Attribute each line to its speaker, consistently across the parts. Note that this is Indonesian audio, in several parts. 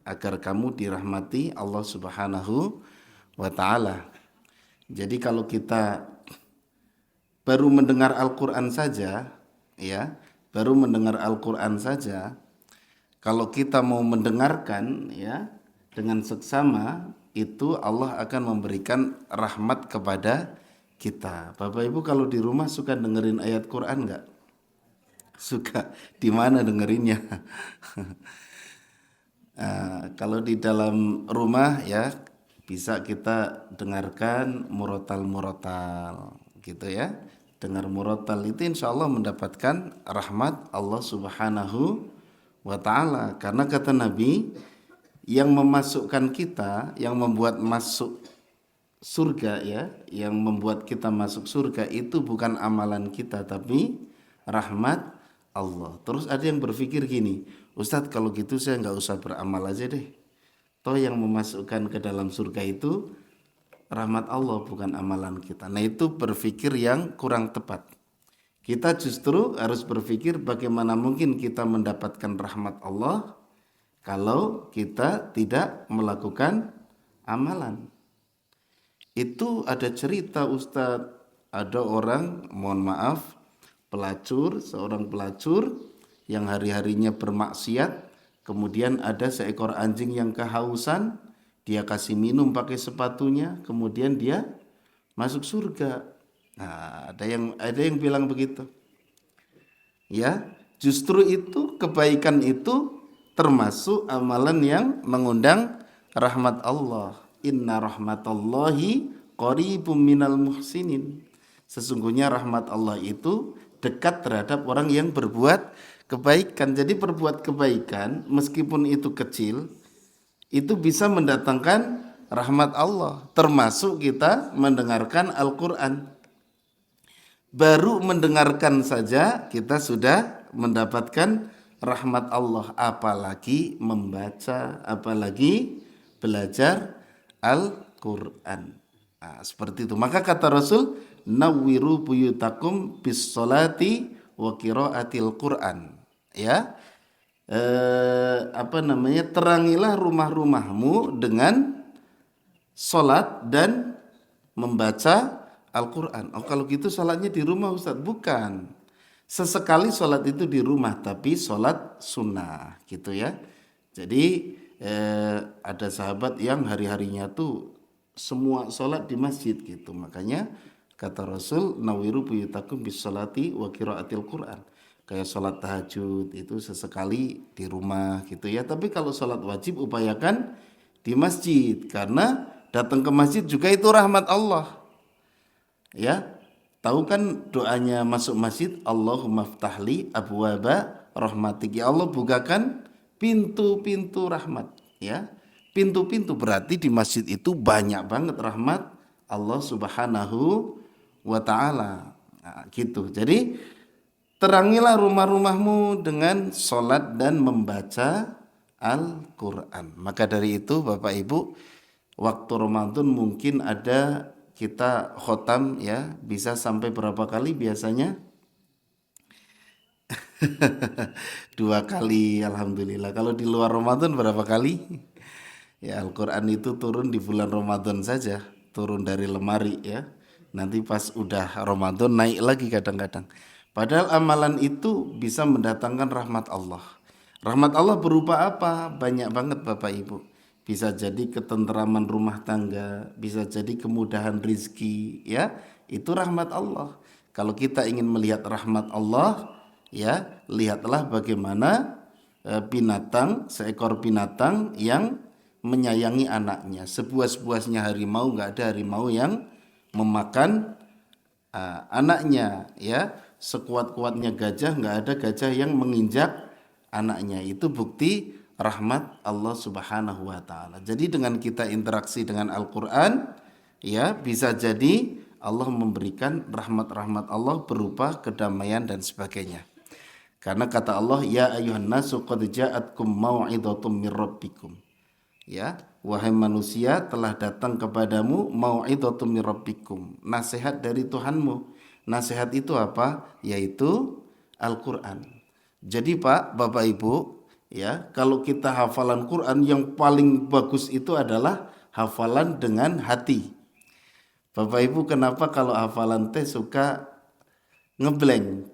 Speaker 1: agar kamu dirahmati Allah Subhanahu wa taala. Jadi kalau kita baru mendengar Al-Qur'an saja, ya, baru mendengar Al-Qur'an saja, kalau kita mau mendengarkan ya dengan seksama, itu Allah akan memberikan rahmat kepada kita. Bapak Ibu kalau di rumah suka dengerin ayat Quran nggak? Suka. Di mana dengerinnya? Kalau di dalam rumah ya bisa kita dengarkan murotal gitu ya. Dengar murotal itu insya Allah mendapatkan rahmat Allah Subhanahu wa ta'ala. Karena kata Nabi, yang memasukkan kita, yang membuat masuk surga ya, yang membuat kita masuk surga itu bukan amalan kita tapi rahmat Allah. Terus ada yang berpikir gini, Ustadz kalau gitu saya nggak usah beramal aja deh. Toh yang memasukkan ke dalam surga itu rahmat Allah bukan amalan kita. Nah itu berpikir yang kurang tepat. Kita justru harus berpikir bagaimana mungkin kita mendapatkan rahmat Allah kalau kita tidak melakukan amalan. Itu ada cerita Ustadz, ada orang, mohon maaf, pelacur, seorang pelacur yang hari-harinya bermaksiat, kemudian ada seekor anjing yang kehausan, dia kasih minum pakai sepatunya, kemudian dia masuk surga. Nah, ada yang bilang begitu. Ya, justru itu kebaikan itu termasuk amalan yang mengundang rahmat Allah. Inna rahmatallahi qaribum minal muhsinin. Sesungguhnya rahmat Allah itu dekat terhadap orang yang berbuat kebaikan. Jadi berbuat kebaikan meskipun itu kecil itu bisa mendatangkan rahmat Allah. Termasuk kita mendengarkan Al-Quran. Baru mendengarkan saja kita sudah mendapatkan rahmat Allah, apalagi membaca, apalagi belajar Al-Quran. Nah, seperti itu. Maka kata Rasul, nawwiru buyutakum bis salati wa qiraatil Quran. Ya. Terangilah rumah-rumahmu dengan salat dan membaca Al-Quran. Oh kalau gitu sholatnya di rumah Ustadz? Bukan. Sesekali sholat itu di rumah tapi sholat sunnah gitu ya. Jadi ada sahabat yang hari-harinya tuh semua sholat di masjid gitu. Makanya kata Rasul, nawiru buyutakum bis sholati wa qiraatil Quran. Kayak sholat tahajud itu sesekali di rumah gitu ya. Tapi kalau sholat wajib upayakan di masjid. Karena datang ke masjid juga itu rahmat Allah. Ya, tahu kan doanya masuk masjid, Allahumma ftahli abwaba rahmatik. Ya Allah bukakan pintu-pintu rahmat. Ya, pintu-pintu berarti di masjid itu banyak banget rahmat Allah Subhanahu wa taala. Nah, gitu. Jadi terangilah rumah-rumahmu dengan sholat dan membaca Al-Quran. Maka dari itu Bapak Ibu, waktu Ramadan mungkin ada kita khotam ya, bisa sampai berapa kali biasanya? 2 kali, alhamdulillah. Kalau di luar Ramadan berapa kali? Ya Al-Quran itu turun di bulan Ramadan saja, turun dari lemari ya. Nanti pas udah Ramadan naik lagi kadang-kadang. Padahal amalan itu bisa mendatangkan rahmat Allah. Rahmat Allah berupa apa? Banyak banget Bapak Ibu. Bisa jadi ketentraman rumah tangga, bisa jadi kemudahan rizki, ya itu rahmat Allah. Kalau kita ingin melihat rahmat Allah, ya lihatlah bagaimana seekor binatang yang menyayangi anaknya. Sepuas-puasnya harimau, nggak ada harimau yang memakan anaknya, ya sekuat-kuatnya gajah, nggak ada gajah yang menginjak anaknya. Itu bukti rahmat Allah Subhanahu wa taala. Jadi dengan kita interaksi dengan Al-Qur'an ya bisa jadi Allah memberikan rahmat-rahmat Allah berupa kedamaian dan sebagainya. Karena kata Allah, ya ayuhan nasu qad ja'atkum mau'izatum mir rabbikum. Ya, wahai manusia telah datang kepadamu mau'izatum mir rabbikum, nasihat dari Tuhanmu. Nasihat itu apa? Yaitu Al-Qur'an. Jadi Pak, Bapak Ibu, Ya, kalau kita hafalan Quran yang paling bagus itu adalah hafalan dengan hati. Bapak Ibu, kenapa kalau hafalan teh suka ngeblank?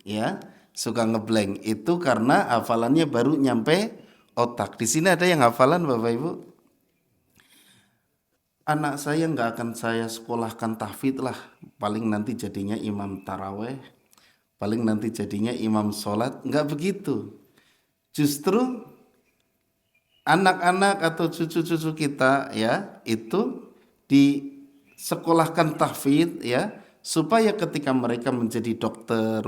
Speaker 1: Ya, suka ngeblank itu karena hafalannya baru nyampe otak. Di sini ada yang hafalan Bapak Ibu? Anak saya nggak akan saya sekolahkan tahfidz lah, paling nanti jadinya imam taraweh, paling nanti jadinya imam sholat. Nggak begitu. Justru anak-anak atau cucu-cucu kita ya itu disekolahkan tahfidz ya, supaya ketika mereka menjadi dokter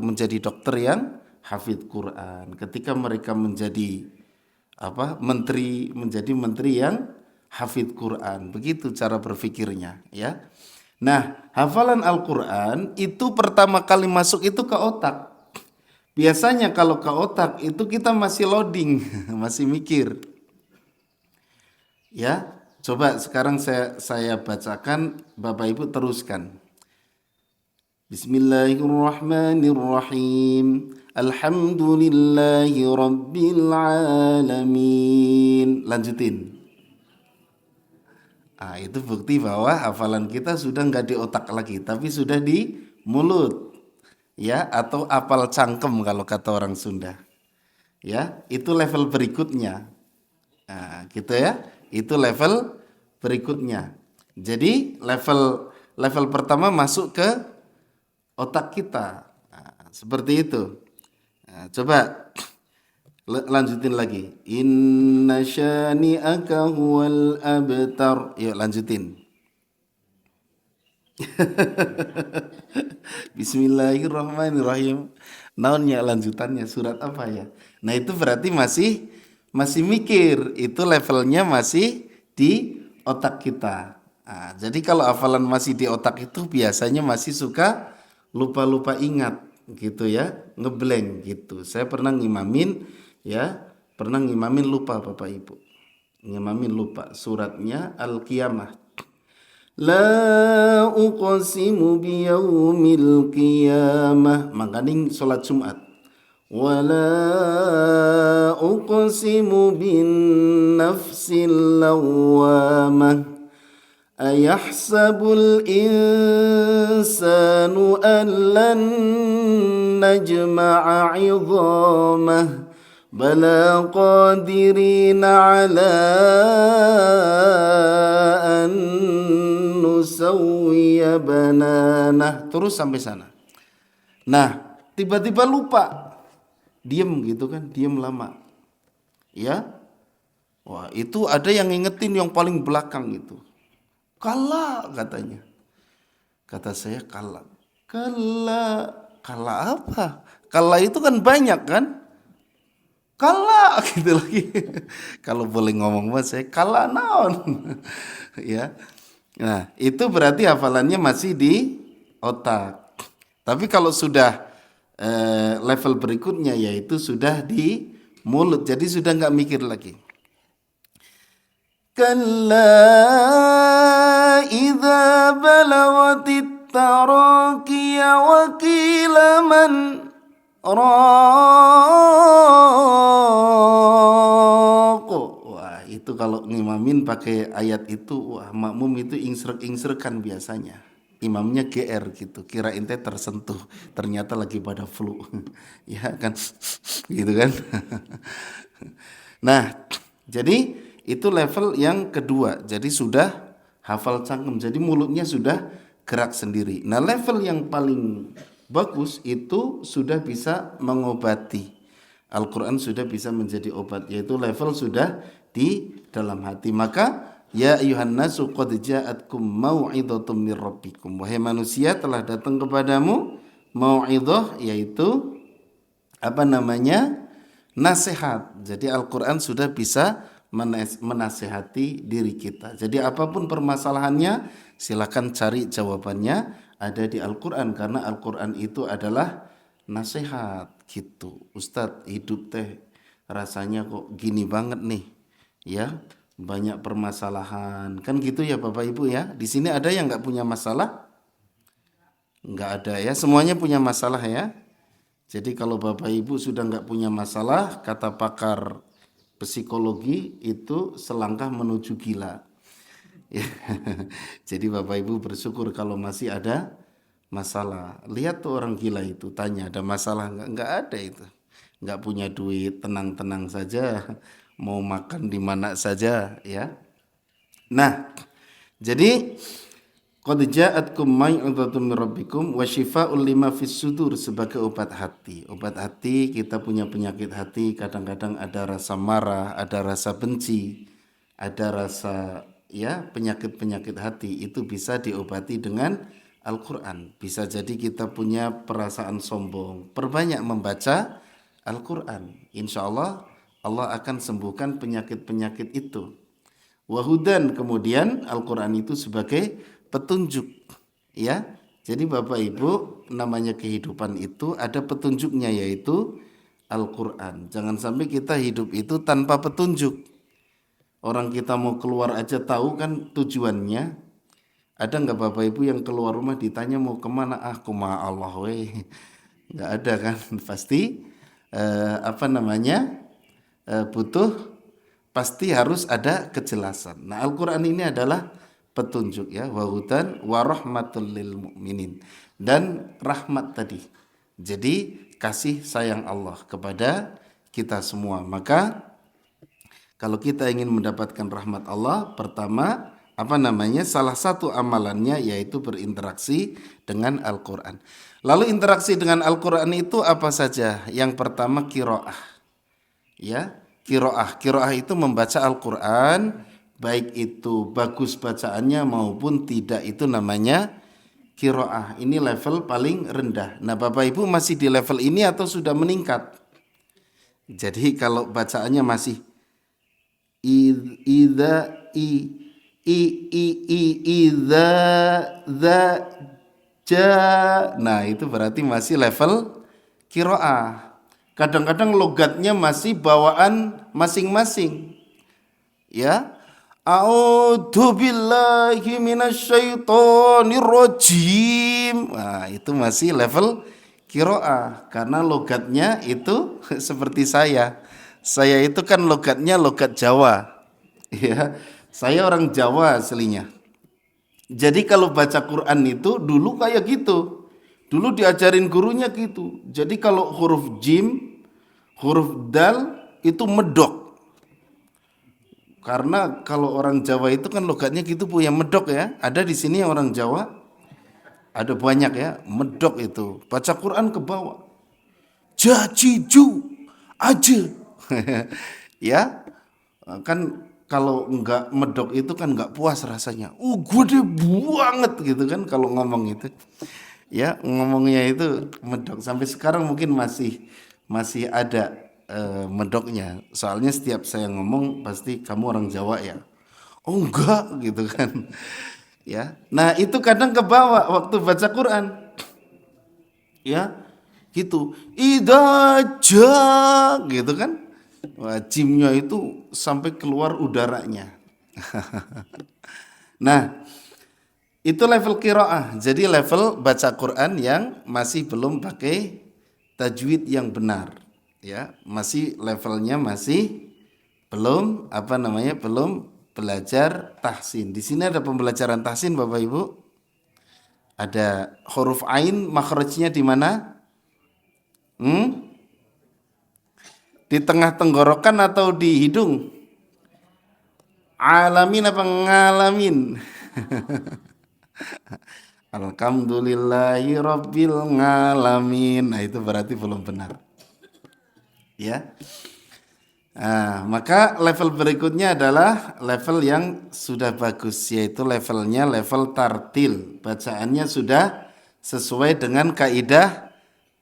Speaker 1: yang hafidz Quran, ketika mereka menjadi menteri, menjadi menteri yang hafidz Quran. Begitu cara berpikirnya ya. Nah, hafalan Al-Quran itu pertama kali masuk itu ke otak. Biasanya kalau ke otak itu kita masih loading, masih mikir. Ya, coba sekarang saya bacakan, Bapak Ibu teruskan. Bismillahirrahmanirrahim. Alhamdulillahi rabbil alamin. Lanjutin. Itu bukti bahwa hafalan kita sudah nggak di otak lagi, tapi sudah di mulut. Ya, atau apal cangkem kalau kata orang Sunda. Ya, itu level berikutnya. Nah, gitu ya. Itu level berikutnya. Jadi level pertama masuk ke otak kita. Nah, seperti itu. Nah, coba lanjutin lagi. Inna syani'aka huwal abtar. Yuk lanjutin. Bismillahirrahmanirrahim. Naonnya lanjutannya surat apa ya? Nah, itu berarti masih mikir, itu levelnya masih di otak kita. Nah, jadi kalau hafalan masih di otak itu biasanya masih suka lupa-lupa ingat gitu ya, ngeblank gitu. Saya pernah ngimamin ya, lupa Bapak Ibu. Ngimamin lupa suratnya Al-Qiyamah. La uqsimu biyaumil qiyamah. Makanya sholat Jumat. Wala uqsimu bin nafsil lawamah. Ayahsabul insanu an lan najma'a 'idhamah. Bala qadirina ala an nusawwiya bananah. Terus sampai sana. Nah, tiba-tiba lupa. Diem gitu kan, diem lama. Ya. Wah, itu ada yang ngingetin yang paling belakang itu. Kala katanya. Kata saya kala. Kala apa? Kala itu kan banyak kan? Kala gitu lagi. Kalau boleh ngomong mas saya kala naon. Ya. Nah, itu berarti hafalannya masih di otak. Tapi kalau sudah level berikutnya yaitu sudah di mulut, jadi sudah nggak mikir lagi. Kalla idza balagatit taraqiya wa qila man raq. Wah, itu kalau ngimamin pakai ayat itu, wah makmum itu ingsrek-ingsrekan biasanya. Imamnya GR gitu, kira ente tersentuh, ternyata lagi pada flu. Ya kan, gitu kan. Nah, jadi itu level yang kedua. Jadi sudah hafal cangkem, jadi mulutnya sudah gerak sendiri. Nah, level yang paling bagus itu sudah bisa mengobati. Al-Quran sudah bisa menjadi obat, yaitu level sudah di dalam hati. Maka ya ayuhan nasu qad ja'atkum mau'idhatum mir rabbikum. Wahai manusia, telah datang kepadamu mau'idhah, yaitu nasihat. Jadi Al-Quran sudah bisa menasehati diri kita. Jadi apapun permasalahannya, silakan cari jawabannya ada di Al-Quran, karena Al-Quran itu adalah nasihat gitu. Ustadz, hidup teh rasanya kok gini banget nih, ya banyak permasalahan kan gitu ya Bapak Ibu ya. Di sini ada yang nggak punya masalah? Nggak ada ya, semuanya punya masalah ya. Jadi kalau Bapak Ibu sudah nggak punya masalah, kata pakar psikologi itu selangkah menuju gila. Ya. Jadi Bapak Ibu bersyukur kalau masih ada masalah. Lihat tuh orang gila itu, tanya ada masalah nggak? Nggak ada itu. Nggak punya duit, tenang-tenang saja, mau makan di mana saja, ya. Nah, jadi qad ja'atkum mau'izatun min rabbikum wa syifaa'un lima fis sudur, sebagai obat hati. Obat hati, kita punya penyakit hati, kadang-kadang ada rasa marah, ada rasa benci, ada rasa ya penyakit-penyakit hati, itu bisa diobati dengan Al-Qur'an. Bisa jadi kita punya perasaan sombong, perbanyak membaca Al-Qur'an. Insyaallah Allah akan sembuhkan penyakit-penyakit itu. Wahudan, kemudian Al-Quran itu sebagai petunjuk, ya. Jadi Bapak Ibu, namanya kehidupan itu ada petunjuknya, yaitu Al-Quran. Jangan sampai kita hidup itu tanpa petunjuk. Orang kita mau keluar aja tahu kan tujuannya. Ada nggak Bapak Ibu yang keluar rumah ditanya mau kemana? Ah, kuma Allah weh. Nggak ada kan? Pasti butuh, pasti harus ada kejelasan. Nah, Al-Qur'an ini adalah petunjuk, ya, wa hudan wa rahmatul lil mukminin, dan rahmat tadi. Jadi kasih sayang Allah kepada kita semua. Maka kalau kita ingin mendapatkan rahmat Allah, pertama salah satu amalannya yaitu berinteraksi dengan Al-Qur'an. Lalu interaksi dengan Al-Qur'an itu apa saja? Yang pertama qiraah. Ya, Qiraah itu membaca Al-Quran, baik itu bagus bacaannya maupun tidak, itu namanya qiraah. Ini level paling rendah. Nah, Bapak Ibu masih di level ini atau sudah meningkat? Jadi kalau bacaannya masih idza idza za ja, nah itu berarti masih level qiraah. Kadang-kadang logatnya masih bawaan masing-masing. Ya. A'udzu billahi minasyaitonir rajim. Nah, itu masih level qiraah karena logatnya itu seperti saya. Saya itu kan logatnya logat Jawa. Ya. Saya orang Jawa aslinya. Jadi kalau baca Quran itu dulu kayak gitu. Dulu diajarin gurunya gitu. Jadi kalau huruf jim, huruf dal itu medok. Karena kalau orang Jawa itu kan logatnya gitu Bu, yang medok ya. Ada di sini orang Jawa, ada banyak ya, medok itu. Baca Quran ke bawah. Jajiju aja. Ya. Kan kalau enggak medok itu kan enggak puas rasanya. Gede banget gitu kan kalau ngomong itu. Ya, ngomongnya itu medok. Sampai sekarang mungkin masih ada medoknya. Soalnya setiap saya ngomong pasti kamu orang Jawa ya. Oh enggak gitu kan. Ya. Nah, itu kadang ke bawah waktu baca Quran. Ya. Gitu. Idaja gitu kan. Wah, jimnya itu sampai keluar udaranya. Nah, itu level qiraah. Jadi level baca Quran yang masih belum pakai tajwid yang benar, ya. Masih levelnya masih belum belum belajar tahsin. Di sini ada pembelajaran tahsin Bapak Ibu. Ada huruf ain, makhrajnya di mana? Di tengah tenggorokan atau di hidung? Alamin apa ngalamin? Alhamdulillahi rabbil ngalamin. Nah, itu berarti belum benar. Ya. Nah, maka level berikutnya adalah level yang sudah bagus, yaitu levelnya level tartil. Bacaannya sudah sesuai dengan kaidah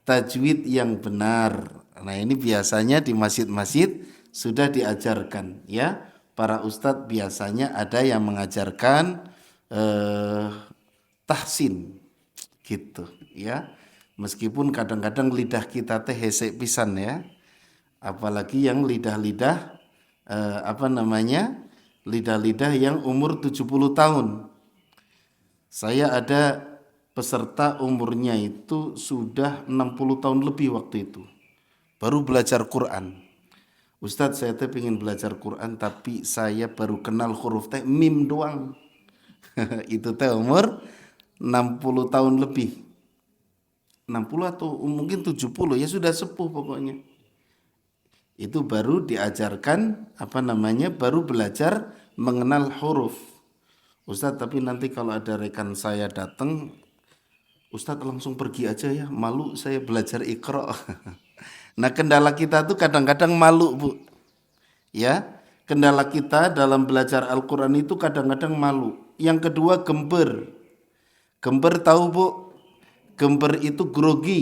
Speaker 1: tajwid yang benar. Nah, ini biasanya di masjid-masjid sudah diajarkan, ya. Para ustadz biasanya ada yang mengajarkan tahsin gitu, ya. Meskipun kadang-kadang lidah kita teh hesek pisan ya. Apalagi yang lidah-lidah lidah-lidah yang umur 70 tahun. Saya ada peserta umurnya itu sudah 60 tahun lebih waktu itu. Baru belajar Quran. Ustadz saya teh pengen belajar Quran tapi saya baru kenal huruf teh mim doang. Itu teh umur 60 tahun lebih. 60 atau mungkin 70 ya sudah sepuh pokoknya. Itu baru diajarkan baru belajar mengenal huruf. Ustadz tapi nanti kalau ada rekan saya datang, Ustadz langsung pergi aja ya, malu saya belajar Iqra. Nah kendala kita tuh kadang-kadang malu bu. Ya, kendala kita dalam belajar Al-Quran itu kadang-kadang malu. Yang kedua gember. Gember tahu bu? Gember itu grogi.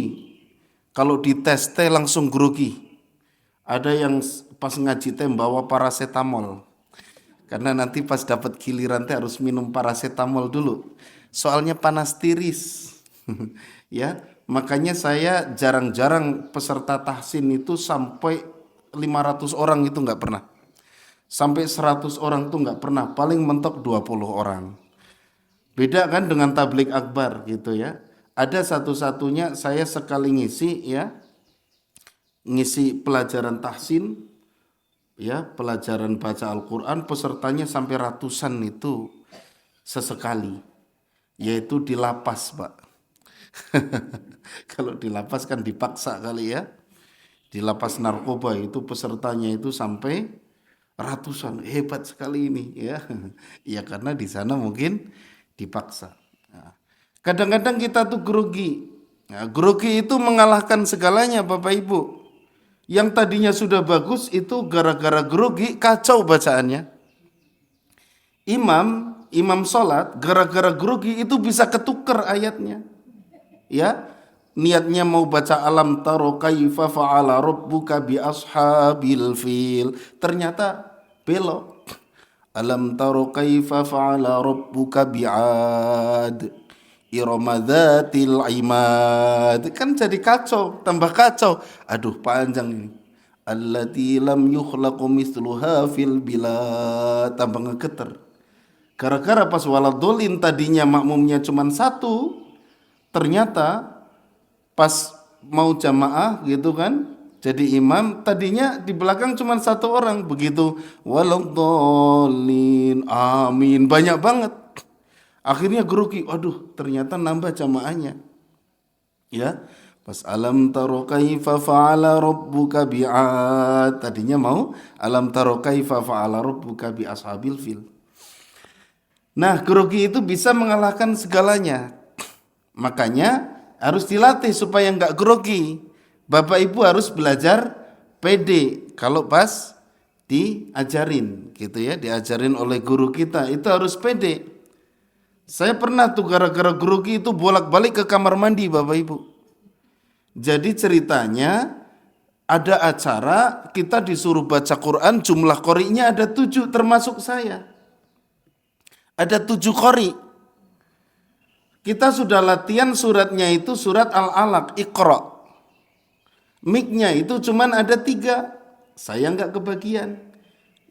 Speaker 1: Kalau dites teh langsung grogi. Ada yang pas ngaji teh bawa paracetamol. Karena nanti pas dapat giliran teh harus minum paracetamol dulu. Soalnya panas tiris. Ya, makanya saya jarang-jarang peserta tahsin itu sampai 500 orang itu nggak pernah. Sampai 100 orang tuh nggak pernah. Paling mentok 20 orang. Beda kan dengan tablik akbar gitu ya. Ada satu-satunya saya sekali ngisi ya. Ngisi pelajaran tahsin ya, pelajaran baca Al-Quran, pesertanya sampai ratusan itu sesekali. Yaitu di lapas, Pak. Kalau di lapas kan dipaksa kali ya. Di lapas narkoba itu pesertanya itu sampai ratusan. Hebat sekali ini ya. Ya karena di sana mungkin dipaksa. Nah, kadang-kadang kita tuh grogi. Nah, grogi itu mengalahkan segalanya Bapak Ibu. Yang tadinya sudah bagus itu gara-gara grogi kacau bacaannya. Imam sholat gara-gara grogi itu bisa ketuker ayatnya. Ya, niatnya mau baca alam taro kaifa fa'ala rabbuka bi ashabil fil, ternyata belok. Alam taro kaifa fa'ala rabbuka bi'ad irama dzatil imad, kan jadi kacau, tambah kacau. Aduh panjang ini. Allati lam yukhlaqu mithluha fil bilad, tambah ngegeter. Gara-gara pas waladolin tadinya makmumnya cuma satu, ternyata pas mau jamaah gitu kan, jadi imam tadinya di belakang cuma satu orang, begitu waladolin amin banyak banget. Akhirnya grogi, aduh ternyata nambah jamaahnya. Ya, pas alam taro kaifa fa'ala rabbuka bi'ad, tadinya mau alam taro kaifa fa'ala rabbuka bi ashabil fil. Nah, grogi itu bisa mengalahkan segalanya. Makanya harus dilatih supaya enggak grogi. Bapak Ibu harus belajar pede kalau pas diajarin gitu ya, diajarin oleh guru kita, itu harus pede. Saya pernah tuh gara-gara grogi itu bolak-balik ke kamar mandi Bapak Ibu. Jadi ceritanya ada acara kita disuruh baca Quran, jumlah qori'nya ada 7 termasuk saya. Ada 7 qori'. Kita sudah latihan suratnya itu surat Al-Alaq, Iqra. Mic-nya itu cuman ada 3. Saya enggak kebagian.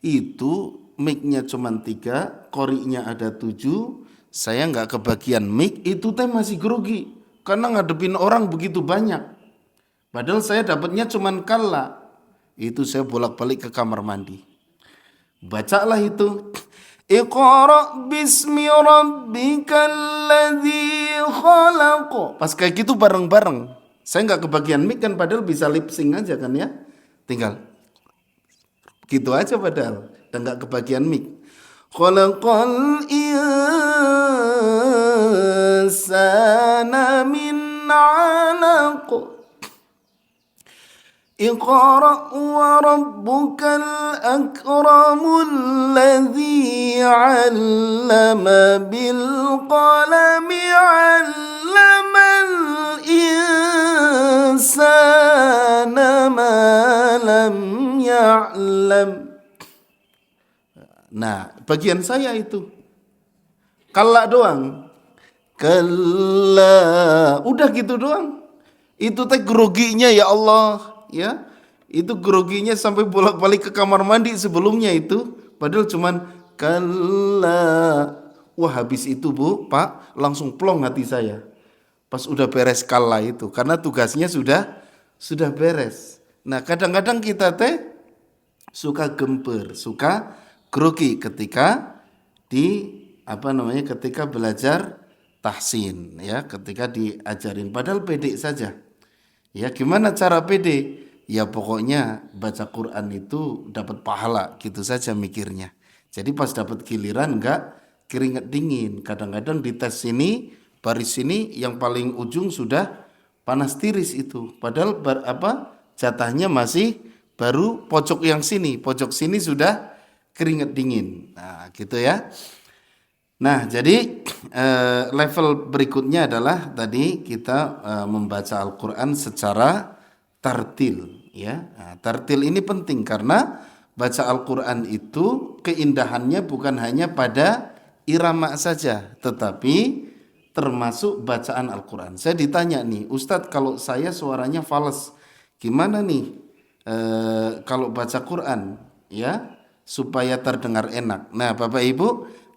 Speaker 1: Itu mic-nya cuman 3, qori'nya ada 7. Saya enggak kebagian mic, itu teh masih grogi karena ngadepin orang begitu banyak. Padahal saya dapatnya cuman kalla. Itu saya bolak-balik ke kamar mandi. Bacalah itu. Iqra bismi rabbikal ladzi khalaq. Pas kayak gitu bareng-bareng. Saya enggak kebagian mic kan, padahal bisa lip sync aja kan ya. Tinggal gitu aja padahal dan enggak kebagian mic. Khalaqal insana min 'alaq. Iqra wa rabbukal akramul ladzi 'allama bil qalami 'allamal insana ma lam ya'lam. Nah, bagian saya itu kalla doang. Kalla, udah gitu doang. Itu teh groginya ya Allah, ya. Itu groginya sampai bolak-balik ke kamar mandi sebelumnya itu, padahal cuman kalla. Wah, habis itu Bu, Pak, langsung plong hati saya. Pas udah beres kalla itu, karena tugasnya sudah beres. Nah, kadang-kadang kita teh suka gemper, suka grogi ketika ketika belajar tahsin, ya, ketika diajarin, padahal pede saja. Ya, gimana cara pede? Ya pokoknya baca Quran itu dapat pahala, gitu saja mikirnya. Jadi pas dapat giliran enggak keringat dingin. Kadang-kadang di tes sini, baris sini yang paling ujung sudah panas tiris itu. Padahal jatahnya masih baru pojok yang sini, pojok sini sudah keringat dingin. Nah, gitu ya. Nah, jadi level berikutnya adalah tadi kita membaca Al-Qur'an secara tartil, ya. Nah, tartil ini penting karena baca Al-Qur'an itu keindahannya bukan hanya pada irama saja, tetapi termasuk bacaan Al-Qur'an. Saya ditanya nih, Ustadz, kalau saya suaranya fals, gimana nih kalau baca Quran, ya, supaya terdengar enak? Nah, Bapak Ibu,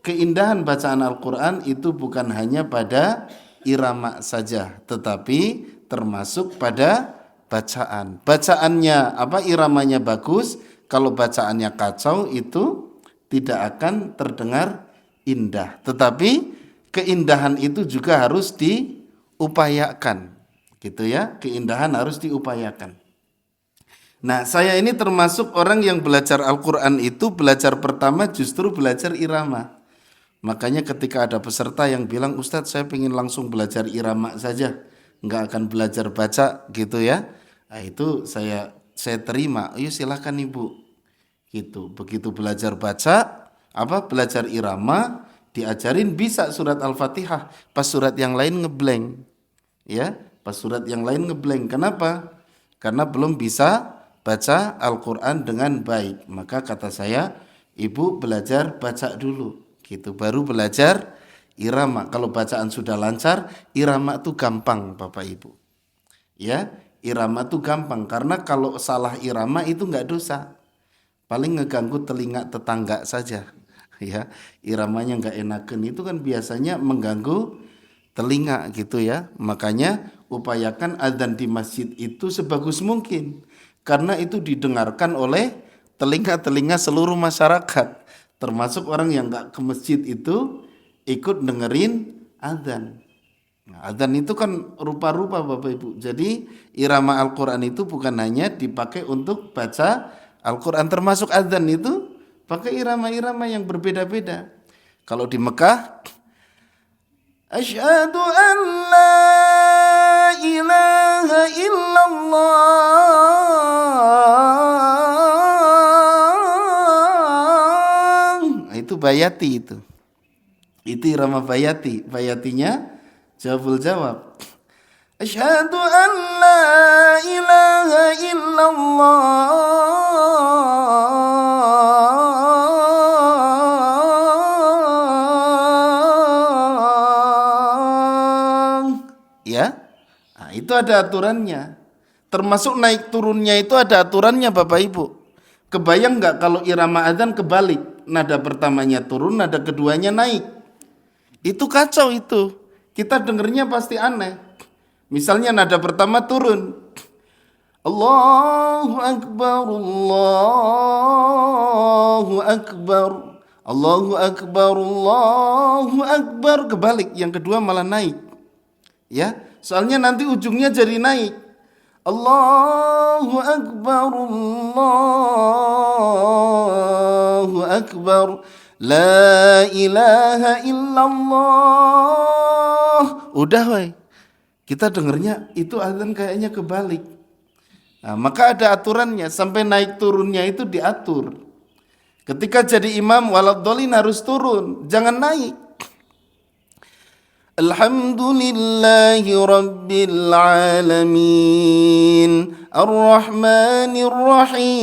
Speaker 1: keindahan bacaan Al-Quran itu bukan hanya pada irama saja, tetapi termasuk pada bacaan. Bacaannya iramanya bagus, kalau bacaannya kacau itu tidak akan terdengar indah. Tetapi keindahan itu juga harus diupayakan, gitu ya. Keindahan harus diupayakan. Nah, saya ini termasuk orang yang belajar Al-Quran itu belajar pertama justru belajar irama. Makanya ketika ada peserta yang bilang, Ustadz, saya pengen langsung belajar irama saja, nggak akan belajar baca, gitu ya. Nah, itu saya terima. Ayo silakan Ibu. Gitu. Begitu belajar baca, belajar irama, diajarin bisa surat Al-Fatihah, pas surat yang lain ngeblank. Ya, pas surat yang lain ngeblank. Kenapa? Karena belum bisa baca Al-Quran dengan baik. Maka kata saya, Ibu belajar baca dulu, gitu, baru belajar irama. Kalau bacaan sudah lancar, irama itu gampang, Bapak Ibu. Ya, irama itu gampang karena kalau salah irama itu nggak dosa, paling ngeganggu telinga tetangga saja. Ya, iramanya nggak enakan itu kan biasanya mengganggu telinga, gitu ya. Makanya upayakan adzan di masjid itu sebagus mungkin karena itu didengarkan oleh telinga-telinga seluruh masyarakat. Termasuk orang yang nggak ke masjid itu ikut dengerin adzan. Nah, adzan itu kan rupa-rupa Bapak Ibu. Jadi irama Al-Quran itu bukan hanya dipakai untuk baca Al-Quran, termasuk adzan itu pakai irama-irama yang berbeda-beda. Kalau di Mekah, Asyhadu an la ilaha illallah. Itu bayati itu. Itu irama bayati. Bayatinya jawabul jawab. Asyhadu an la ilaha illallah. Ya. Nah, itu ada aturannya. Termasuk naik turunnya itu ada aturannya Bapak Ibu. Kebayang nggak kalau irama adzan kebalik? Nada pertamanya turun, nada keduanya naik. Itu kacau itu. Kita dengernya pasti aneh. Misalnya nada pertama turun. Allahu Akbar, Allahu Akbar, Allahu Akbar, Allahu Akbar. Kebalik, yang kedua malah naik. Ya, soalnya nanti ujungnya jadi naik. Allahu Akbar, Allahu Akbar, la ilaha illallah. Udah woy, kita dengernya itu adzan kayaknya kebalik. Nah, maka ada aturannya, sampai naik turunnya itu diatur. Ketika jadi imam waladhdallin harus turun, jangan naik. Alhamdulillahi rabbil alamin, arrahmanir rahim,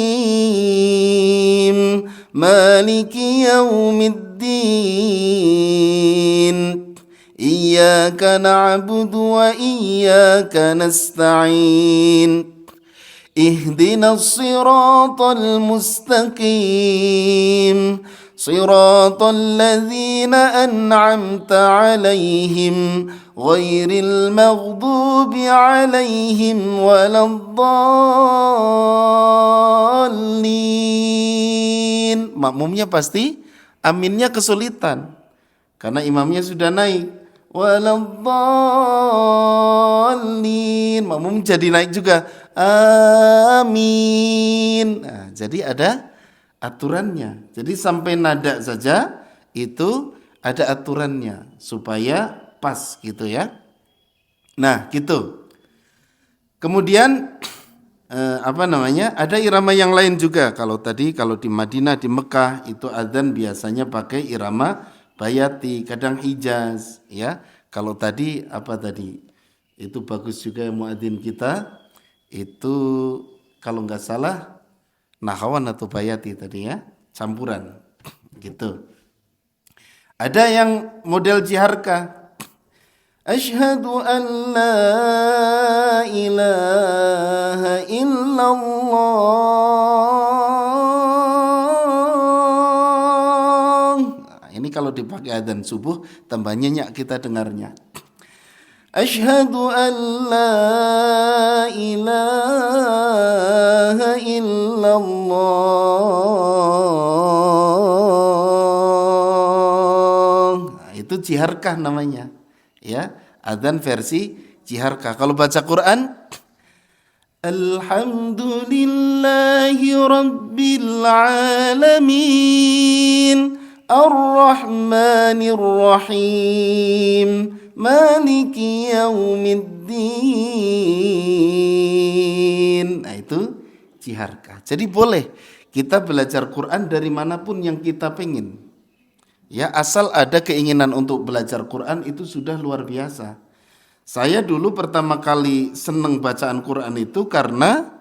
Speaker 1: maliki yaumiddin. Iyyaka na'budu wa iyyaka nasta'in. Ihdinas siratal mustaqim, siratal ladzina an'amta 'alaihim ghairil maghdubi 'alaihim waladdallin. dhalin. Makmumnya pasti aminnya kesulitan karena imamnya sudah naik. Waladhdallin. Makmum jadi naik juga. Amin. Nah, jadi ada aturannya. Jadi sampai nada saja itu ada aturannya supaya pas gitu ya. Nah, gitu. Kemudian ada irama yang lain juga. Kalau di Madinah, di Mekah itu adzan biasanya pakai irama bayati, kadang Hijaz, ya. Kalau tadi itu bagus juga muadzin kita. Itu kalau nggak salah Nahawan atau bayati tadi ya, campuran. Gitu. Ada yang model jiharka. Asyhadu an la ilaha illallah. Nah, ini kalau dipakai adzan subuh tambah nyenyak kita dengarnya. Asyhadu an la ilaha illallah. Nah, itu jiharkah namanya. Ya, adzan versi jiharkah. Kalau baca Quran, Alhamdulillahi Rabbil Alamin, Ar-Rahmanir Rahim, Maliki Yaumiddin. Nah, itu jiharkah. Jadi boleh kita belajar Quran dari manapun yang kita pengen. Ya, asal ada keinginan untuk belajar Quran itu sudah luar biasa. Saya dulu pertama kali seneng bacaan Quran itu karena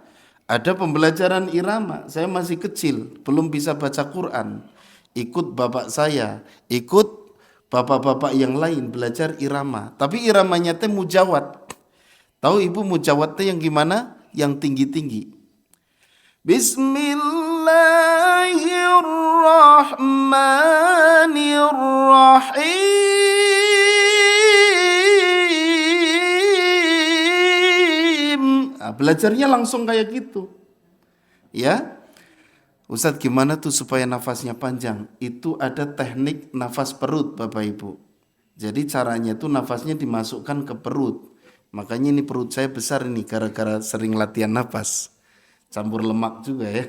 Speaker 1: ada pembelajaran irama. Saya masih kecil, belum bisa baca Quran. Ikut bapak saya, ikut bapak-bapak yang lain belajar irama. Tapi iramanya teh mujawad. Tahu ibu mujawad teh yang gimana? Yang tinggi-tinggi. Bismillahirrahmanirrahim. Nah, belajarnya langsung kayak gitu. Ya. Ustadz, gimana tuh supaya nafasnya panjang? Itu ada teknik nafas perut Bapak Ibu. Jadi caranya tuh nafasnya dimasukkan ke perut. Makanya ini perut saya besar ini gara-gara sering latihan nafas. Campur lemak juga ya.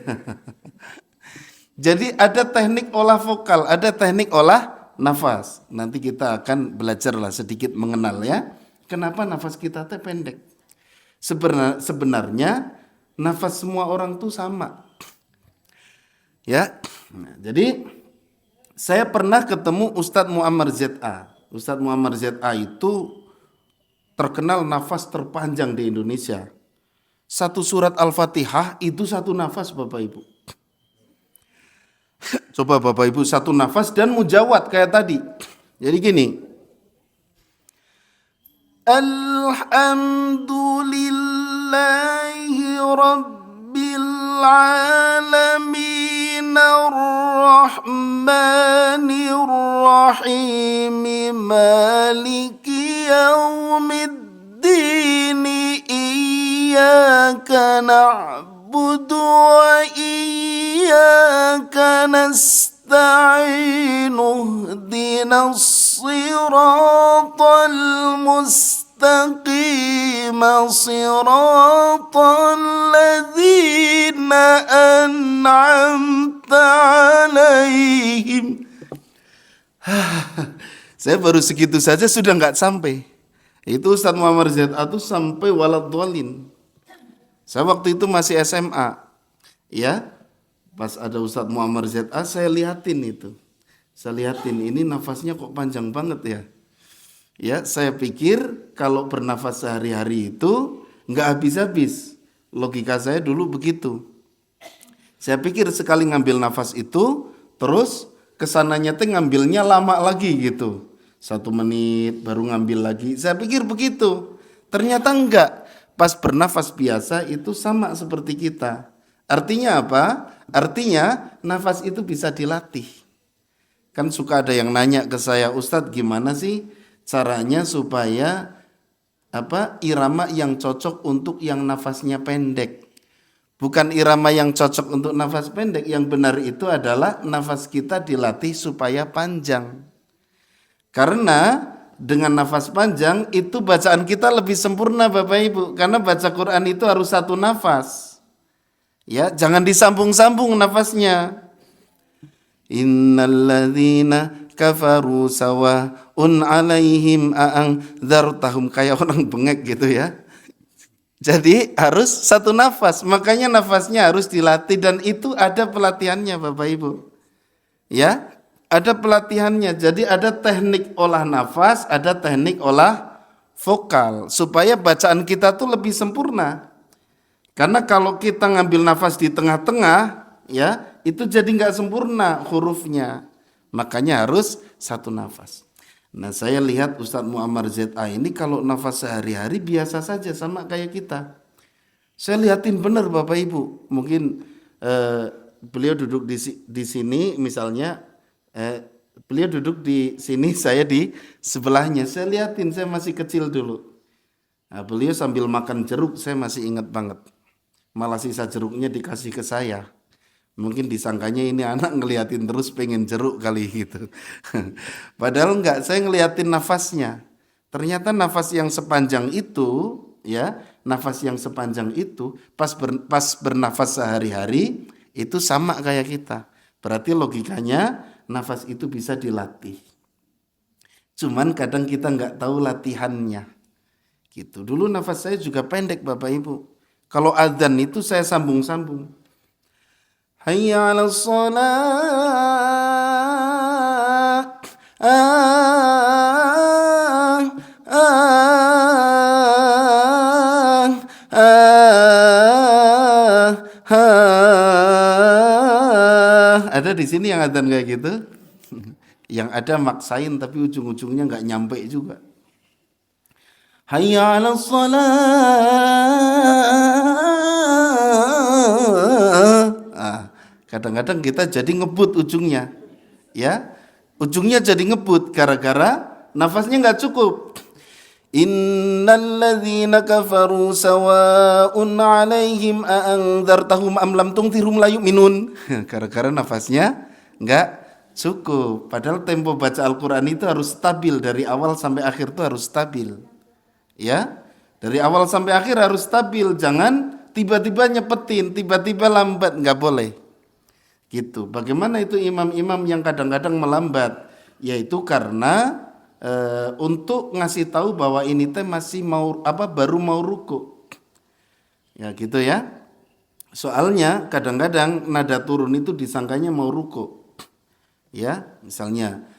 Speaker 1: Jadi ada teknik olah vokal, ada teknik olah nafas. Nanti kita akan belajarlah sedikit mengenal ya. Kenapa nafas kita teh pendek? Sebenarnya nafas semua orang tuh sama. Ya. Nah, jadi saya pernah ketemu Ustadz Muammar ZA. Ustadz Muammar ZA itu terkenal nafas terpanjang di Indonesia. Satu surat Al-Fatihah itu satu nafas Bapak Ibu. Coba Bapak Ibu satu nafas dan mujawad kayak tadi. Jadi gini. Alhamdulillahi Rabbil Alamin Ar-Rahmanir Rahim Maliki Yaumiddin Iyyaka na'budu wa iyyaka nasta'in ihdinas siratal mustaqim siratal ladzina an'amta 'alaihim. Saya baru segitu saja sudah nggak sampai. Itu Ustadz Muammar ZA itu sampai waladhdallin. Saya waktu itu masih SMA. Ya. Pas ada Ustadz Muammar ZA saya lihatin itu. Saya lihatin ini nafasnya kok panjang banget ya. Ya, saya pikir kalau bernafas sehari-hari itu nggak habis-habis. Logika saya dulu begitu. Saya pikir sekali ngambil nafas itu, terus kesananya tuh ngambilnya lama lagi gitu. 1 menit baru ngambil lagi. Saya pikir begitu. Ternyata enggak. Pas bernafas biasa itu sama seperti kita. Artinya apa? Artinya nafas itu bisa dilatih. Kan suka ada yang nanya ke saya, Ustadz gimana sih caranya supaya irama yang cocok untuk yang nafasnya pendek? Bukan irama yang cocok untuk nafas pendek. Yang benar itu adalah nafas kita dilatih supaya panjang. Karena dengan nafas panjang itu bacaan kita lebih sempurna Bapak Ibu. Karena baca Quran itu harus satu nafas. Ya, jangan disambung-sambung nafasnya. Innalladzina kafaru sawa'un alaihim a'angdzartahum, kayak orang bengek gitu ya. Jadi harus satu nafas, makanya nafasnya harus dilatih dan itu ada pelatihannya Bapak Ibu. Ya, ada pelatihannya. Jadi ada teknik olah nafas, ada teknik olah vokal supaya bacaan kita tuh lebih sempurna. Karena kalau kita ngambil nafas di tengah-tengah, ya, itu jadi nggak sempurna hurufnya. Makanya harus satu nafas. Nah, saya lihat Ustadz Muammar ZA ini kalau nafas sehari-hari biasa saja sama kayak kita. Saya lihatin benar Bapak Ibu. Mungkin beliau duduk di sini misalnya, beliau duduk di sini, saya di sebelahnya. Saya lihatin, saya masih kecil dulu. Nah, beliau sambil makan jeruk, saya masih ingat banget. Malah sisa jeruknya dikasih ke saya. Mungkin disangkanya ini anak ngeliatin terus pengen jeruk kali gitu. Padahal enggak, saya ngeliatin nafasnya. Ternyata nafas yang sepanjang itu, ya, nafas yang sepanjang itu pas bernafas sehari-hari itu sama kayak kita. Berarti logikanya nafas itu bisa dilatih. Cuman kadang kita enggak tahu latihannya. Gitu. Dulu nafas saya juga pendek Bapak Ibu. Kalau adzan itu saya sambung-sambung. Hayya 'alas shalah. Ada di sini yang adzan kayak gitu. Yang ada maksain tapi ujung-ujungnya nggak nyampe juga. Hayya 'alas shalah. Kadang-kadang kita jadi ngebut ujungnya, ya, ujungnya jadi ngebut gara-gara nafasnya nggak cukup. Innalladzina kafaru sawa'un 'alaihim a'andzartahum am lam tunzirhum la yu'minun. Gara-gara nafasnya nggak cukup. Padahal tempo baca Al-Qur'an itu harus stabil dari awal sampai akhir, itu harus stabil. Ya, dari awal sampai akhir harus stabil. Jangan tiba-tiba nyepetin, tiba-tiba lambat, nggak boleh. Gitu. Bagaimana itu imam-imam yang kadang-kadang melambat? Yaitu karena untuk ngasih tahu bahwa ini teh masih baru mau ruku. Ya gitu ya. Soalnya kadang-kadang nada turun itu disangkanya mau ruku. Ya, misalnya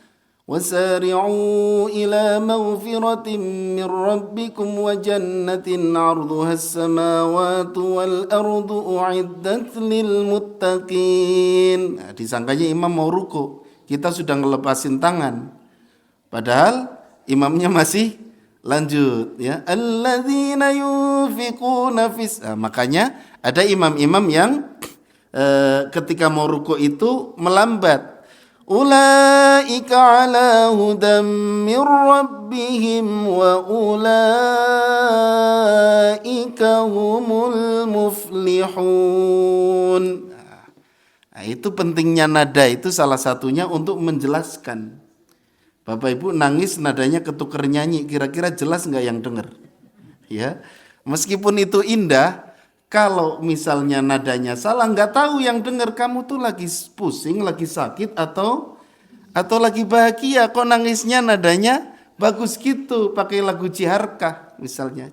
Speaker 1: wasari'u ila maghfiratin min rabbikum wa jannatin 'arduha as-samawati wal ardu u'iddat lil muttaqin. Nah, disangkanya imam mau ruku, kita sudah ngelepasin tangan. Padahal imamnya masih lanjut, ya. Alladzina yunfiquna fis. Nah, makanya ada imam-imam yang ketika mau ruku itu melambat. Ulaika ala hudam min rabbihim wa ulaika humul muflihun. Nah, itu pentingnya nada itu salah satunya untuk menjelaskan. Bapak Ibu nangis nadanya ketuker nyanyi, kira-kira jelas nggak yang dengar? Ya, meskipun itu indah, kalau misalnya nadanya salah, nggak tahu yang dengar kamu tuh lagi pusing, lagi sakit atau lagi bahagia. Kok nangisnya nadanya bagus gitu, pakai lagu Ciharkah misalnya.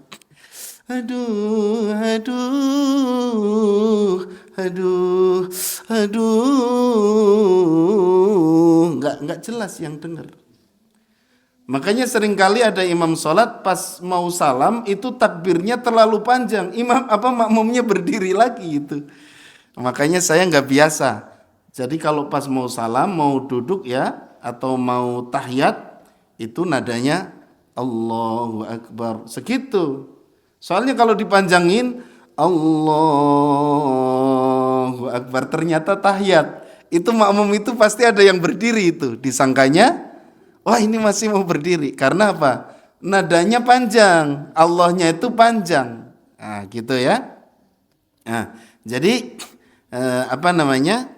Speaker 1: Aduh, aduh, aduh, aduh, nggak jelas yang dengar. Makanya seringkali ada imam sholat pas mau salam itu takbirnya terlalu panjang, makmumnya berdiri lagi itu. Makanya saya nggak biasa. Jadi kalau pas mau salam, mau duduk ya, atau mau tahiyat itu nadanya Allahu Akbar segitu. Soalnya kalau dipanjangin Allahu Akbar ternyata tahiyat, itu makmum itu pasti ada yang berdiri itu, disangkanya wah ini masih mau berdiri. Karena apa? Nadanya panjang, Allahnya itu panjang. Nah gitu ya. Nah, jadi apa namanya?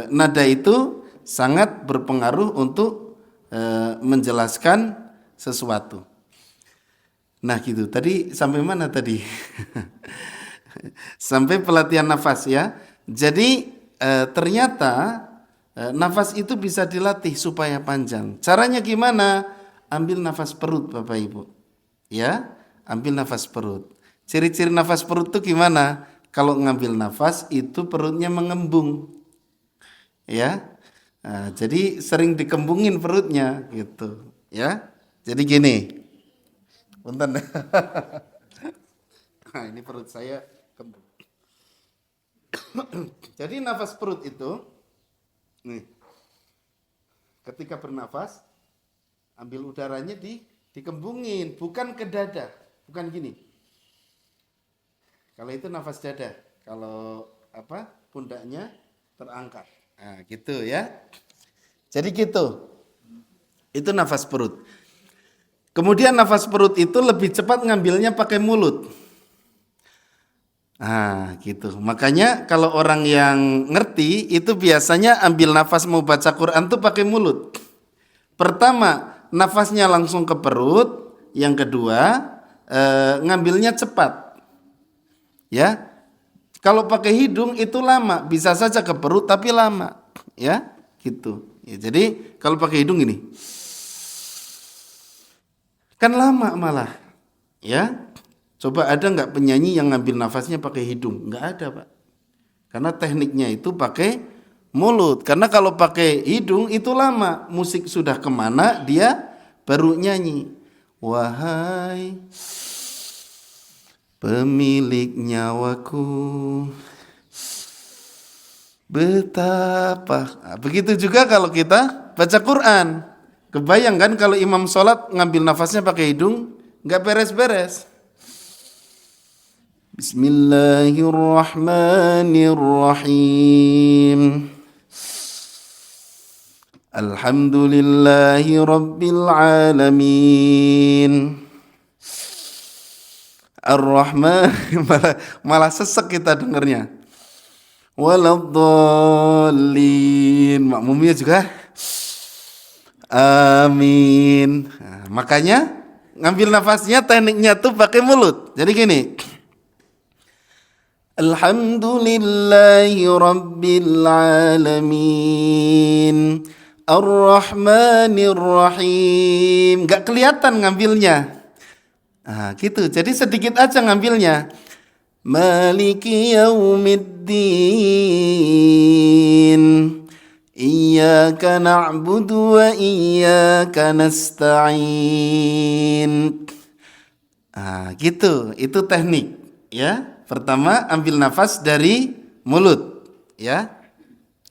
Speaker 1: Nada itu sangat berpengaruh untuk menjelaskan sesuatu. Nah, gitu. Tadi sampai mana tadi? Sampai pelatihan nafas ya. Jadi ternyata nafas itu bisa dilatih supaya panjang. Caranya gimana? Ambil nafas perut Bapak Ibu. Ya, ambil nafas perut. Ciri-ciri nafas perut itu gimana? Kalau ngambil nafas itu perutnya mengembung. Ya. Nah, jadi sering dikembungin perutnya gitu, ya. Jadi gini. Punten. Nah, ini perut saya kembung. Jadi nafas perut itu nih. Ketika bernafas, ambil udaranya dikembungin, bukan ke dada, bukan gini. Kalau itu nafas dada, kalau apa? Pundaknya terangkat. Nah, gitu ya. Jadi gitu. Itu nafas perut. Kemudian nafas perut itu lebih cepat ngambilnya pakai mulut. Nah, gitu. Makanya kalau orang yang ngerti itu biasanya ambil nafas mau baca Quran tuh pakai mulut. Pertama, nafasnya langsung ke perut. Yang kedua, ngambilnya cepat. Ya. Kalau pakai hidung itu lama, bisa saja ke perut tapi lama, ya, gitu. Ya, jadi kalau pakai hidung ini, kan lama malah, ya. Coba ada nggak penyanyi yang ngambil nafasnya pakai hidung? Nggak ada, Pak. Karena tekniknya itu pakai mulut. Karena kalau pakai hidung itu lama, musik sudah kemana dia baru nyanyi. Wahai pemilik nyawaku, betapa. Nah, begitu juga kalau kita baca Quran. Kebayang kan kalau imam sholat ngambil nafasnya pakai hidung, nggak beres-beres. Bismillahirrahmanirrahim. Alhamdulillahi rabbil alamin. Ar-Rahman malah sesek kita dengarnya. Waladdallin. Makmumnya juga amin. Nah, makanya ngambil nafasnya tekniknya tuh pakai mulut. Jadi gini. Alhamdulillahi rabbil alamin. Ar-Rahmanir-Rahim. Gak kelihatan ngambilnya. Nah, gitu. Jadi sedikit aja ngambilnya. Maliki yaumiddin. Iyyaka na'budu wa iyyaka nasta'in. Nah, gitu. Itu teknik, ya. Pertama ambil nafas dari mulut, ya.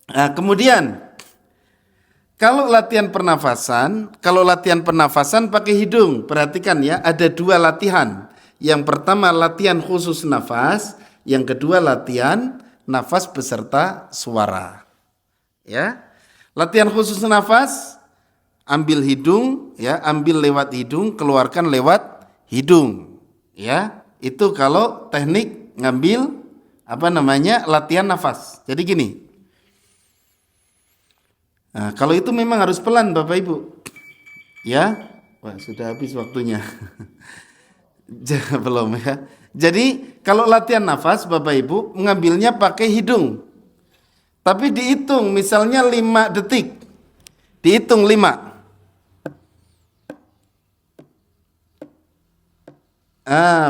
Speaker 1: Nah, kemudian kalau latihan pernafasan pakai hidung. Perhatikan ya, ada dua latihan. Yang pertama latihan khusus nafas, yang kedua latihan nafas beserta suara. Ya. Latihan khusus nafas, ambil hidung, ya, ambil lewat hidung, keluarkan lewat hidung. Ya. Itu kalau teknik ngambil latihan nafas. Jadi gini. Nah, kalau itu memang harus pelan Bapak Ibu. Ya. Wah, sudah habis waktunya. Belum ya. Jadi kalau latihan nafas Bapak Ibu mengambilnya pakai hidung. Tapi dihitung misalnya 5 detik. Dihitung 5.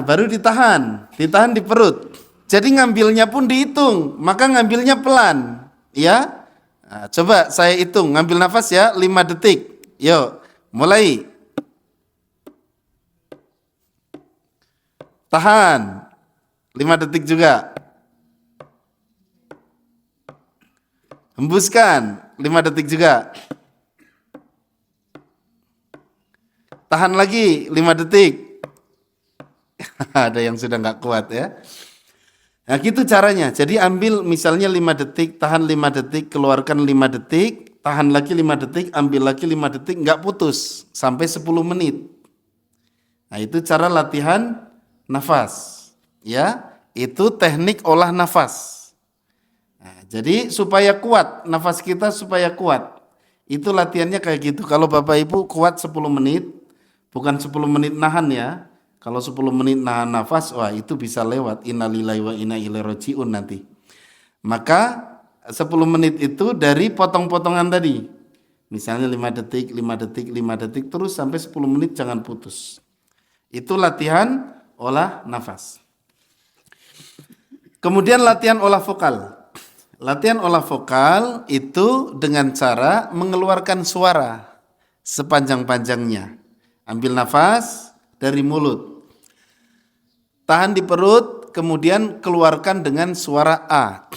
Speaker 1: Baru ditahan di perut. Jadi ngambilnya pun dihitung, maka ngambilnya pelan, ya. Nah, coba saya hitung, ngambil nafas ya, 5 detik. Yuk, mulai. Tahan, 5 detik juga. Hembuskan, 5 detik juga. Tahan lagi, 5 detik. Ada yang sudah nggak kuat ya. Nah gitu caranya. Jadi ambil misalnya 5 detik, tahan 5 detik, keluarkan 5 detik, tahan lagi 5 detik, ambil lagi 5 detik, nggak putus sampai 10 menit. Nah itu cara latihan nafas. Ya, itu teknik olah nafas. Nah, jadi supaya kuat, nafas kita supaya kuat. Itu latihannya kayak gitu. Kalau Bapak Ibu kuat 10 menit, bukan 10 menit nahan ya. Kalau 10 menit nahan nafas, wah itu bisa lewat. Innalillahi wa inna ilaihi rajiun nanti. Maka 10 menit itu dari potong-potongan tadi. Misalnya 5 detik, 5 detik, 5 detik, terus sampai 10 menit jangan putus. Itu latihan olah nafas. Kemudian latihan olah vokal. Latihan olah vokal itu dengan cara mengeluarkan suara sepanjang-panjangnya. Ambil nafas dari mulut. Tahan di perut, kemudian keluarkan dengan suara A.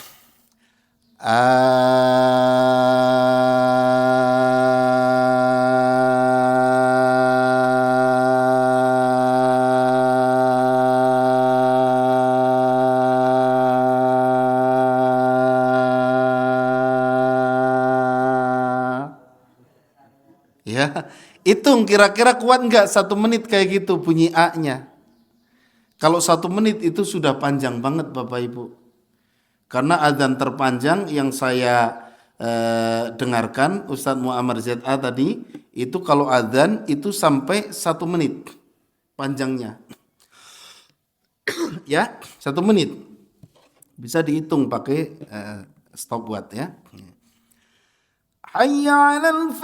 Speaker 1: Ya, hitung kira-kira kuat nggak 1 menit kayak gitu bunyi A-nya. Kalau 1 menit itu sudah panjang banget Bapak Ibu. Karena adzan terpanjang yang saya dengarkan Ustadz Muammar ZA tadi, itu kalau adzan itu sampai 1 menit panjangnya. Ya, 1 menit. Bisa dihitung pakai stopwatch ya. Hayya 'alal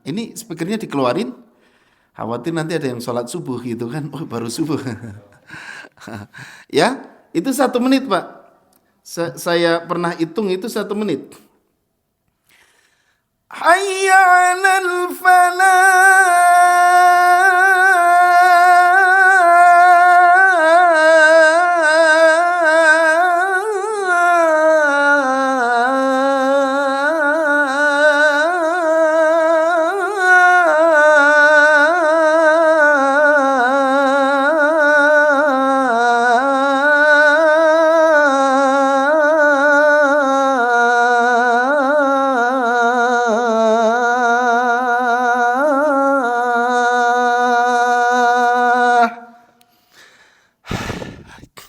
Speaker 1: Ini speakernya dikeluarin, khawatir nanti ada yang sholat subuh gitu kan, oh baru subuh. Ya, itu 1 menit Pak. Saya pernah hitung itu 1 menit. Hayya 'alal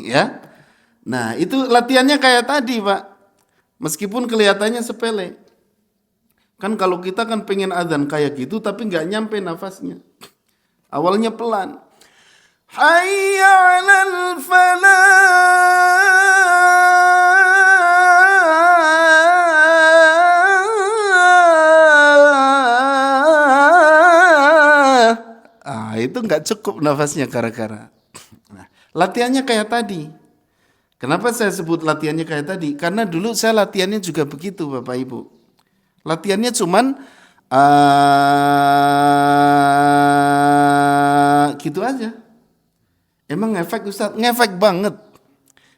Speaker 1: ya. Nah, itu latihannya kayak tadi, Pak. Meskipun kelihatannya sepele. Kan kalau kita kan pengen adzan kayak gitu tapi nggak nyampe nafasnya. Awalnya pelan. Hayya 'alal falah. Itu nggak cukup nafasnya gara-gara. Nah, latihannya kayak tadi. Kenapa saya sebut latihannya kayak tadi? Karena dulu saya latihannya juga begitu Bapak Ibu. Latihannya cuman gitu aja. Emang ngefek Ustaz? Ngefek banget.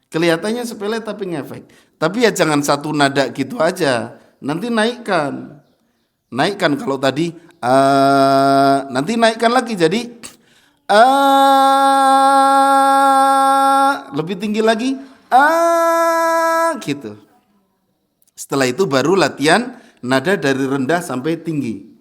Speaker 1: Kelihatannya sepele tapi ngefek. Tapi ya jangan satu nada gitu aja. Nanti naikkan. Naikkan kalau tadi nanti naikkan lagi jadi lebih tinggi lagi gitu. Setelah itu baru latihan nada dari rendah sampai tinggi.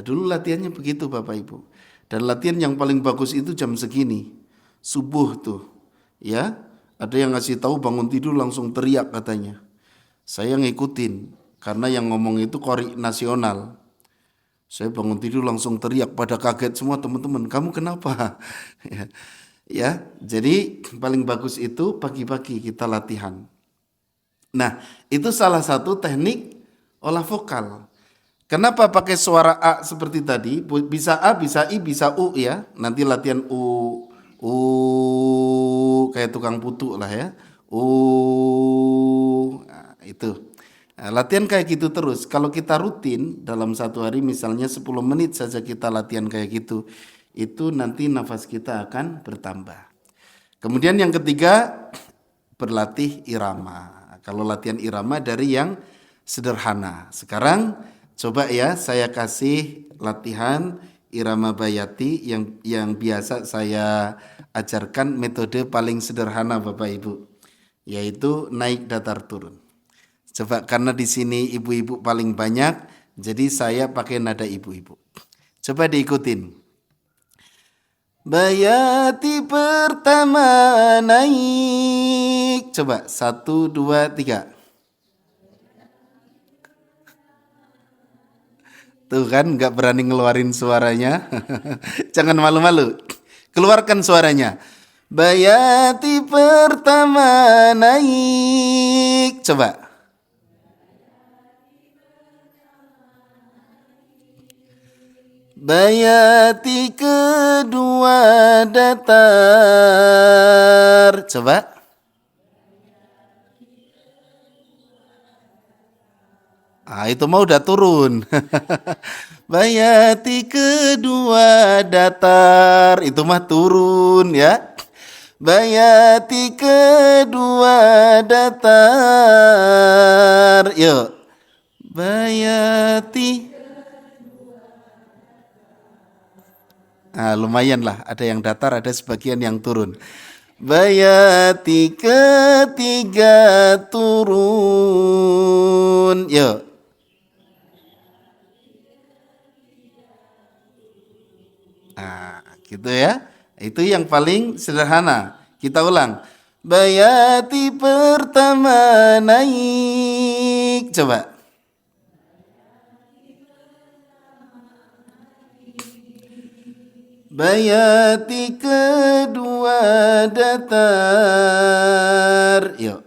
Speaker 1: Dulu latihannya begitu Bapak Ibu. Dan latihan yang paling bagus itu jam segini. Subuh tuh. Ya, ada yang ngasih tahu bangun tidur langsung teriak katanya. Saya ngikutin karena yang ngomong itu Qori nasional. Saya bangun tidur langsung teriak, pada kaget semua teman-teman. Kamu kenapa? Ya, jadi paling bagus itu pagi-pagi kita latihan. Nah, itu salah satu teknik olah vokal. Kenapa pakai suara A seperti tadi? Bisa A, bisa I, bisa U ya. Nanti latihan U kayak tukang putu lah ya. Nah, itu. Nah, latihan kayak gitu terus. Kalau kita rutin dalam satu hari misalnya 10 menit saja kita latihan kayak gitu, itu nanti nafas kita akan bertambah. Kemudian yang ketiga, berlatih irama. Kalau latihan irama dari yang sederhana. Sekarang coba ya saya kasih latihan irama bayati yang biasa saya ajarkan metode paling sederhana Bapak Ibu, yaitu naik datar turun. Coba karena di sini ibu-ibu paling banyak, jadi saya pakai nada ibu-ibu. Coba diikutin. Bayati pertama naik. Coba 1, 2, 3. Tuh kan nggak berani ngeluarin suaranya. Jangan malu-malu. Keluarkan suaranya. Bayati pertama naik. Coba. Bayati kedua datar. Coba. Ah, itu mah udah turun. Bayati kedua datar. Itu mah turun ya. Bayati kedua datar. Yuk. Bayati. Nah, lumayan lah, ada yang datar, ada sebagian yang turun. Bayati ketiga turun. Yuk. Nah, gitu ya. Itu yang paling sederhana. Kita ulang. Bayati pertama naik. Coba. Bayati kedua datar. Yuk.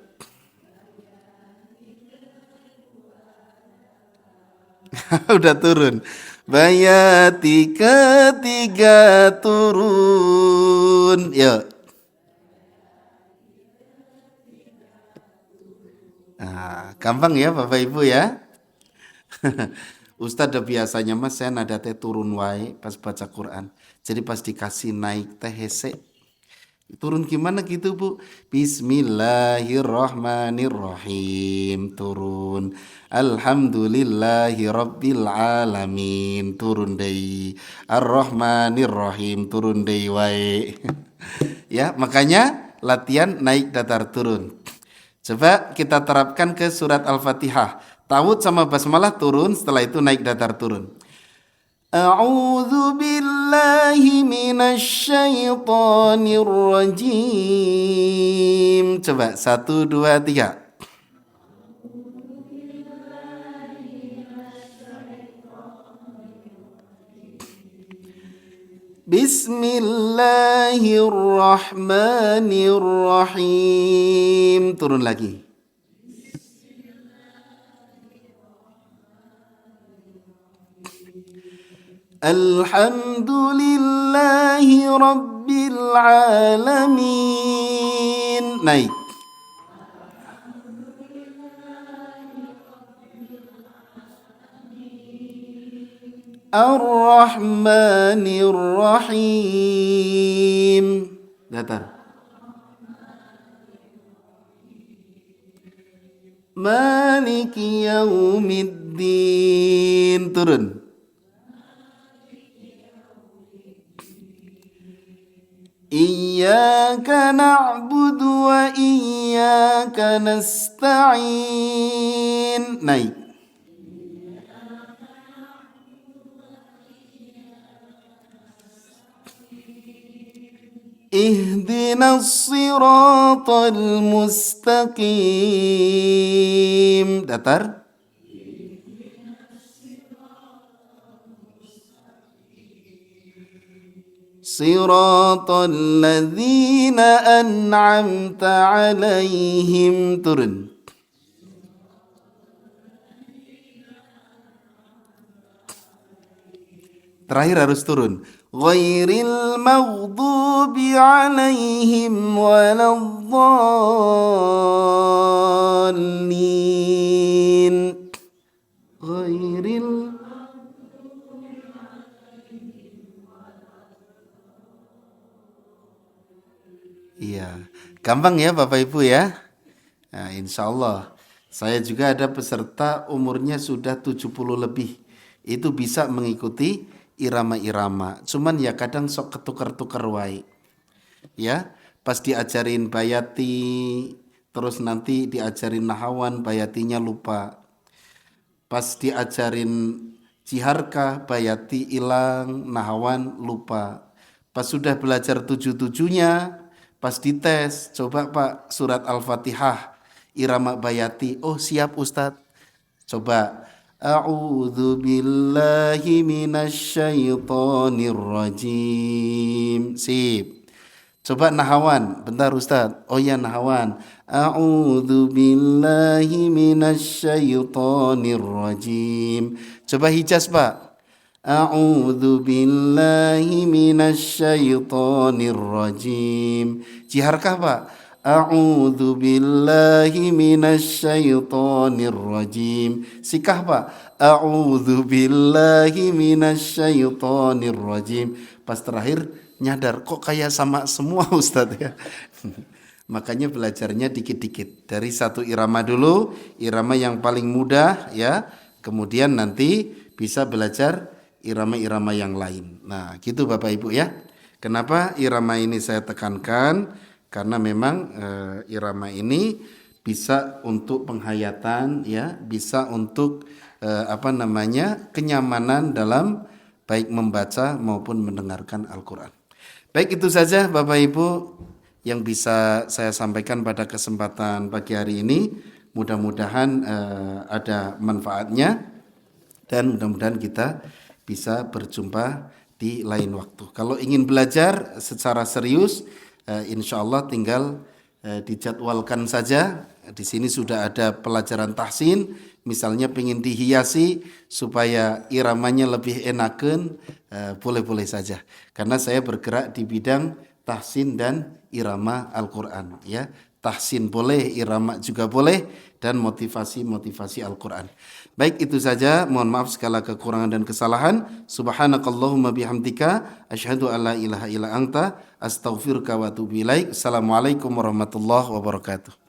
Speaker 1: Udah turun. Bayati ketiga turun. Yuk. Nah, gampang ya Bapak Ibu ya. Ustadz udah biasanya mas saya nada teh turun wae pas baca Quran. Jadi pas dikasih naik teh hese. Turun gimana gitu Bu? Bismillahirrahmanirrahim. Turun. Alhamdulillahi rabbil alamin. Turun dei. Ar-Rahmanirrahim. Turun dei wae. Ya, makanya latihan naik datar turun. Coba kita terapkan ke surat Al-Fatihah. Tawud sama basmalah turun, setelah itu naik datar turun. A'udzu billahi minasyaitonir rajim. Coba 1, 2, 3. Bismillahirrahmanirrahim. Turun lagi. Alhamdulillahi rabbil alamin. Naik. Ar-Rahmanir-Rahim. Datar. Maliki yaumiddin. Turun. Iyyaka na'budu wa iyyaka nasta'in. Naik. Ihdinas siratal mustaqim. Datar. Siratal ladzina an'amta alaihim. Turun. Terakhir harus turun. Ghairil maghdubi alaihim waladdallin. Ghairil. Iya, gampang ya Bapak Ibu ya. Nah, insya Allah. Saya juga ada peserta umurnya sudah 70 lebih. Itu bisa mengikuti irama-irama. Cuman ya kadang sok ketukar-tukar wae. Ya, pas diajarin bayati, terus nanti diajarin nahawan, bayatinya lupa. Pas diajarin ciharka, bayati hilang, nahawan lupa. Pas sudah belajar tujuh-tujuhnya, pas dites, coba Pak surat Al-Fatihah, irama bayati. Oh siap Ustadz. Coba. A'udzu billahi minasyaitonir rajim. Sip. Coba nahawan, bentar Ustaz. Oh ya nahawan. A'udzu billahi minasyaitonir rajim. Coba hijaz, Pak. A'udzu billahi minasyaitonir rajim. Jiharkah, Pak? A'udzu billahi minasyaitonir rajim. Sikah, Pak? A'udzu billahi minasyaitonir rajim. Pas terakhir nyadar kok kayak sama semua Ustadz ya. Makanya belajarnya dikit-dikit. Dari satu irama dulu, irama yang paling mudah ya. Kemudian nanti bisa belajar irama-irama yang lain. Nah, gitu Bapak Ibu ya. Kenapa irama ini saya tekankan? Karena memang irama ini bisa untuk penghayatan ya, bisa untuk kenyamanan dalam baik membaca maupun mendengarkan Al-Quran. Baik itu saja Bapak Ibu yang bisa saya sampaikan pada kesempatan pagi hari ini. Mudah-mudahan ada manfaatnya dan mudah-mudahan kita bisa berjumpa di lain waktu. Kalau ingin belajar secara serius, insya Allah tinggal dijadwalkan saja. Di sini sudah ada pelajaran tahsin, misalnya pengen dihiasi supaya iramanya lebih enakan, boleh-boleh saja. Karena saya bergerak di bidang tahsin dan irama Al-Quran. Ya, tahsin boleh, irama juga boleh, dan motivasi-motivasi Al-Quran. Baik itu saja, mohon maaf segala kekurangan dan kesalahan. Subhanakallahumma bihamdika asyhadu an la ilaha illa anta astaghfiruka wa atubu ilaik. Assalamualaikum warahmatullahi wabarakatuh.